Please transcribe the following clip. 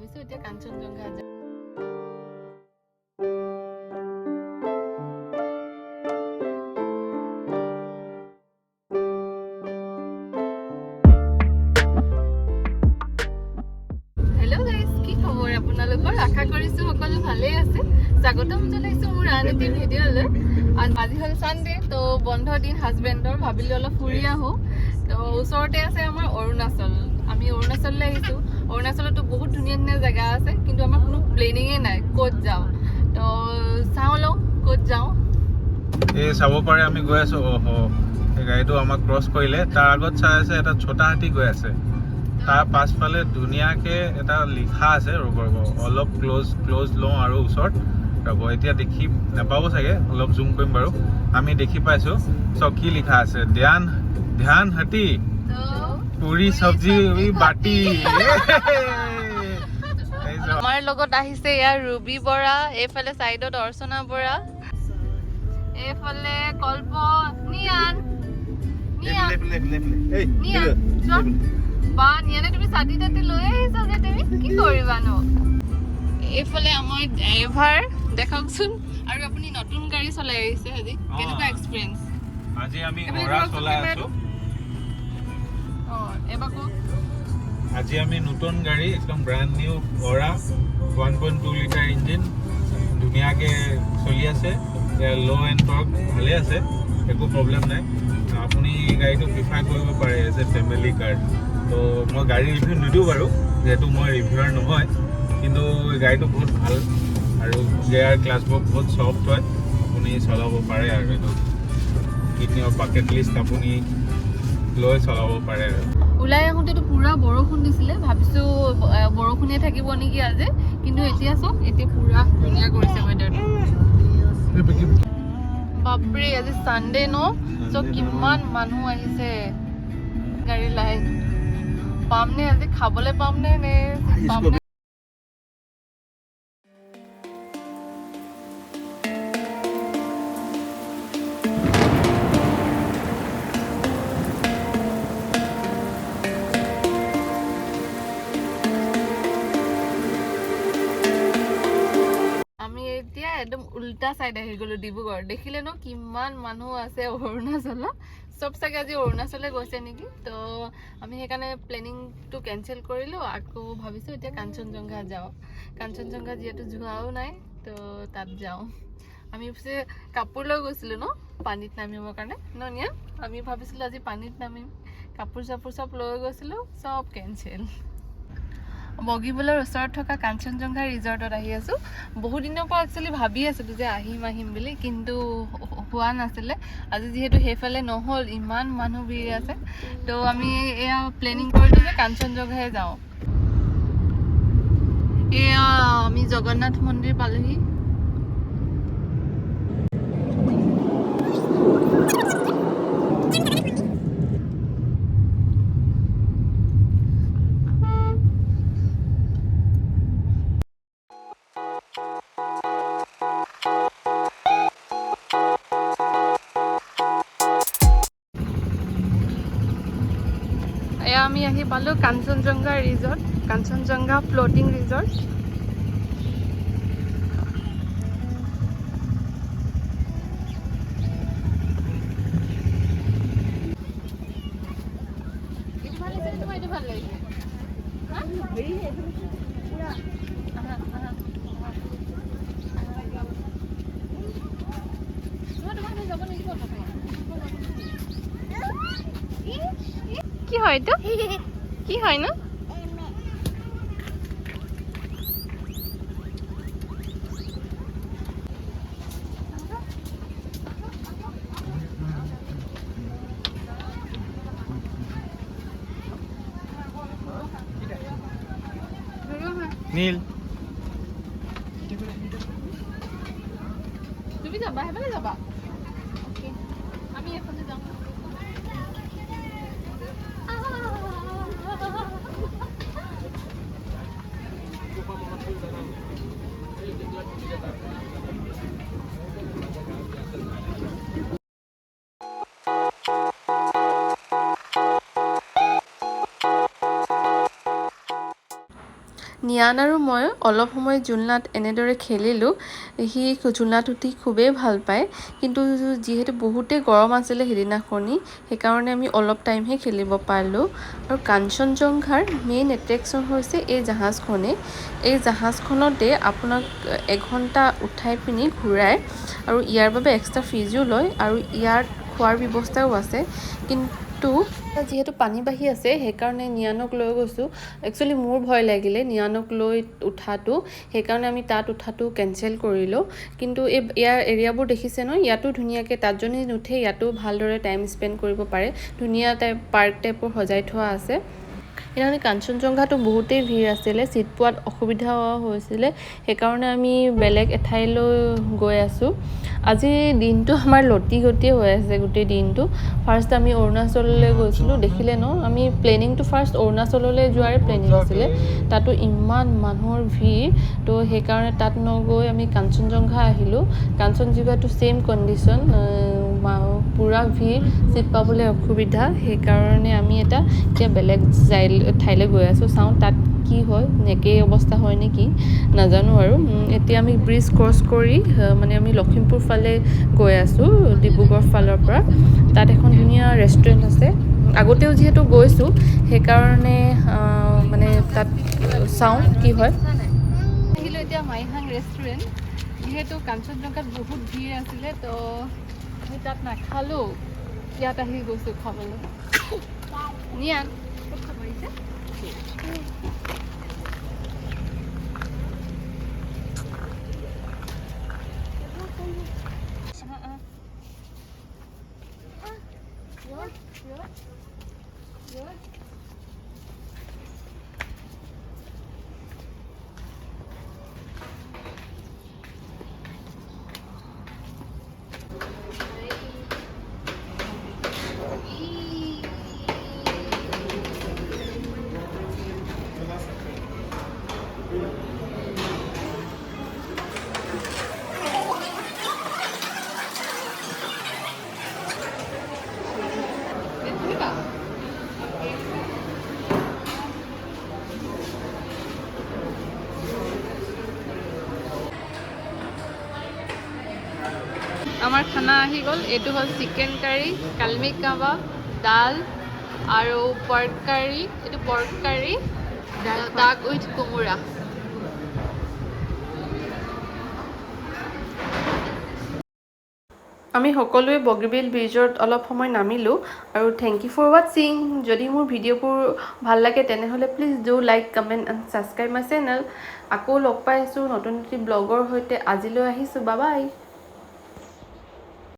ভাবিছো এতিয়া কাঞ্চনজঙ্ঘা যাম। হেল্ল' গাইজ, কি খবৰ আপোনালোকৰ? আশা কৰিছো সকলো ভালেই আছে। স্বাগতম জনাইছো মোৰ আন এটি ভিডিঅ'লৈ। আজি হ'ল চানডে, তো বন্ধ দিন হাজবেণ্ডৰ, ভাবিলো অলপ ফুৰি আহো। তো ওচৰতে আছে আমাৰ অৰুণাচল। আমি অৰুণাচললৈ আহিছো। অৰুণাচলতো বহুত ধুনীয়া ধুনীয়া জেগা আছে, কিন্তু আমাৰ কোনো প্লেনিঙে নাই ক'ত যাওঁ। তো চাওঁ লওঁ ক'ত যাওঁ। এই চাব পাৰে আমি গৈ আছো। এই গাড়ীটো আমাক ক্ৰছ কৰিলে, তাৰ আগত চাই আছে এটা ছোটা হাতী গৈ আছে। তাৰ পাছফালে ধুনীয়াকে এটা লিখা আছে, ৰ'ব অলপ ক্লজ লওঁ আৰু ওচৰত ৰ'ব। এতিয়া দেখি নাপাব চাগে, অলপ জুম কৰিম বাৰু। আমি দেখি পাইছো। চ কি লিখা আছে? ধ্যান হাতী পুৰি চব্জি বাটি। আমাৰ লগত আহিছে ইয়াৰ ৰুবি বৰা, এইফালে চাইডত অৰ্চনা বৰা, এইফালে কল্প নিয়ান। বা নিয়ানে তুমি ছাতি তাতি লৈ আহিছা যে, তুমি কি কৰিবানো? এইফালে আমাৰ ড্ৰাইভাৰ দেখাওকচোন। আৰু আপুনি নতুন গাড়ী চলাই আহিছে আজি, কেনেকুৱা এক্সপিৰিয়েঞ্চ? আজি আমি অৰা চলাই আছো। এবাৰ কওক। আজি আমি নতুন গাড়ী, একদম brand new aura 1.2 litre engine, ধুনীয়াকৈ চলি আছে। ল' এণ্ড টৰ্ক ভালে আছে, একো প্ৰব্লেম নাই। আপুনি গাড়ীটো প্ৰিফাৰ কৰিব পাৰে এজ এ ফেমিলি কাৰ। তো মই গাড়ী ৰিভিউ নিদিওঁ বাৰু, যিহেতু মই ৰিভিউৱাৰ নহয়। কিন্তু গাড়ীটো বহুত ভাল আৰু গিয়াৰ ক্লাছবোৰ বহুত ছফ্ট হয়। আপুনি চলাব পাৰে আৰু এইটো কিডনীৰ বাকেট লিষ্ট আপুনি লৈ চলাব পাৰে আৰু। ওলাই আহোঁতেতো পুৰা বৰষুণ দিছিলে, ভাবিছো বৰষুণে থাকিব নেকি আজি, কিন্তু এতিয়া চব এতিয়া পুৰা ধুনীয়া কৰিছে ৱেডাৰটো। বাপৰে, আজি চানডে ন, চ' কিমান মানুহ আহিছে। গাড়ী লাইন পাম নে আজি, খাবলৈ পাম নে পাম নে? এতিয়া একদম উল্টা চাইড আহি গলো, ডিব্ৰুগড়। দেখিলে ন কিমান মানুহ আছে অৰুণাচলত। চব চাগে আজি অৰুণাচলে গৈছে নেকি। তো আমি সেইকাৰণে প্লেনিংটো কেঞ্চেল কৰিলো। আকৌ ভাবিছো এতিয়া কাঞ্চনজঙ্ঘা যাওঁ। কাঞ্চনজঙ্ঘা যিহেতু যোৱাও নাই, তো তাত যাওঁ। আমি পিছে কাপোৰ লৈ গৈছিলো ন পানীত নামিবৰ কাৰণে নিয়া। আমি ভাবিছিলো আজি পানীত নামিম, কাপোৰ চাপোৰ চব লৈ গৈছিলো, চব কেঞ্চেল। বগিবিলৰ ওচৰত থকা কাঞ্চনজঙ্ঘা ৰিজৰ্টত আহি আছো। বহুত দিনৰ পৰা একচুৱেলি ভাবি আছিলো যে আহিম বুলি, কিন্তু হোৱা নাছিলে। আজি যিহেতু সেইফালে নহ'ল, ইমান মানুহ ভিৰ আছে, তো আমি এয়া প্লেনিং কৰিলো যে কাঞ্চনজঙ্ঘাই যাওঁ। এয়া আমি জগন্নাথ মন্দিৰ পালোহি। এয়া আমি আহি পালো Kanchenjunga resort, Kanchenjunga floating resort. কি হয় এইটো? কি হয় ন? নীল তুমি যাবা, সেইফালে যাবা। আমি এফালে যাম। নিয়ান আৰু মই অলপ সময় জোলনাত এনেদৰে খেলিলোঁ। সি জোলনাত উঠি খুবেই ভাল পায়, কিন্তু যিহেতু বহুতেই গৰম আছিলে সিদিনাখনি, সেইকাৰণে আমি অলপ টাইমহে খেলিব পাৰিলোঁ। আৰু কাঞ্চনজংঘাৰ মেইন এট্ৰেকশ্যন হৈছে এই জাহাজখনেই। এই জাহাজখনতে আপোনাক এঘণ্টা উঠাই পিনি ঘূৰাই, আৰু ইয়াৰ বাবে এক্সট্ৰা ফিজো লয়, আৰু ইয়াত খোৱাৰ ব্যৱস্থাও আছে। কিন্তু যিহেতু পানী বাঢ়ি আছে সেইকাৰণে নিয়ানক লৈ গৈছোঁ। একচুৱেলি মোৰ ভয় লাগিলে নিয়ানক লৈ উঠাটো, সেইকাৰণে আমি তাত উঠাটো কেঞ্চেল কৰিলোঁ। কিন্তু ইয়াৰ এৰিয়াবোৰ দেখিছে ন, ইয়াতো ধুনীয়াকৈ তাত যদি নুঠে ইয়াতো ভালদৰে টাইম স্পেণ্ড কৰিব পাৰে। ধুনীয়া পাৰ্ক টাইপৰ সজাই থোৱা আছে। সেইকাৰণে কাঞ্চনজংঘাটো বহুতেই ভিৰ আছিলে, ছিট পোৱাত অসুবিধা হৈছিলে, সেইকাৰণে আমি বেলেগ এঠাইলৈ গৈ আছোঁ। আজি দিনটো আমাৰ লটি গটিয়ে হৈ আছে গোটেই দিনটো। ফাৰ্ষ্ট আমি অৰুণাচললৈ গৈছিলোঁ, দেখিলে ন, আমি প্লেনিংটো ফাৰ্ষ্ট অৰুণাচললৈ যোৱাৰে প্লেনিং আছিলে। তাতো ইমান মানুহৰ ভিৰ, তো সেইকাৰণে তাত নগৈ আমি কাঞ্চনজংঘা আহিলোঁ। কাঞ্চনজংঘাটো ছেইম কণ্ডিশ্যন, পূৰা ভিৰ, ছিট পাবলৈ অসুবিধা, সেইকাৰণে আমি এতিয়া বেলেগ ঠাইলৈ গৈ আছোঁ। চাওঁ তাত কি হয়, একেই অৱস্থা হয় নেকি নাজানো। আৰু এতিয়া আমি ব্ৰিজ ক্ৰছ কৰি মানে আমি লখিমপুৰ ফালে গৈ আছোঁ, ডিব্ৰুগড় ফালৰ পৰা। তাত এখন ধুনীয়া ৰেষ্টুৰেণ্ট আছে, আগতেও যিহেতু গৈছোঁ সেইকাৰণে মানে তাত চাওঁ কি হয়। আহিলোঁ এতিয়া মাইহাং ৰেষ্টুৰেণ্ট। যিহেতু কাঞ্চনজংঘাত বহুত ভিৰ আছিলে, তো আমি তাত নাখালোঁ, ইয়াত আহি গৈছোঁ খাবলৈ। নিয়ান ক'ত খাব আহিছে? আমাৰ খানা আহি গ'ল। এইটো হ'ল চিকেন কাৰী, কালমি কাবাব, দাল আৰু পৰ্ক কাৰী। এইটো পৰ্ক কাৰী, ডাক উইথ কোমোৰা। আমি সকলোৱে বগীবিল ব্ৰিজত অলপ সময় নামিলোঁ। আৰু থেংক ইউ ফৰ ৱাচিং। যদি মোৰ ভিডিঅ'বোৰ ভাল লাগে তেনেহ'লে please do like, comment and subscribe my channel. আকৌ লগ পাই আছোঁ নতুন এটি ব্লগৰ সৈতে। আজিলৈ আহিছোঁ, বাই বাই।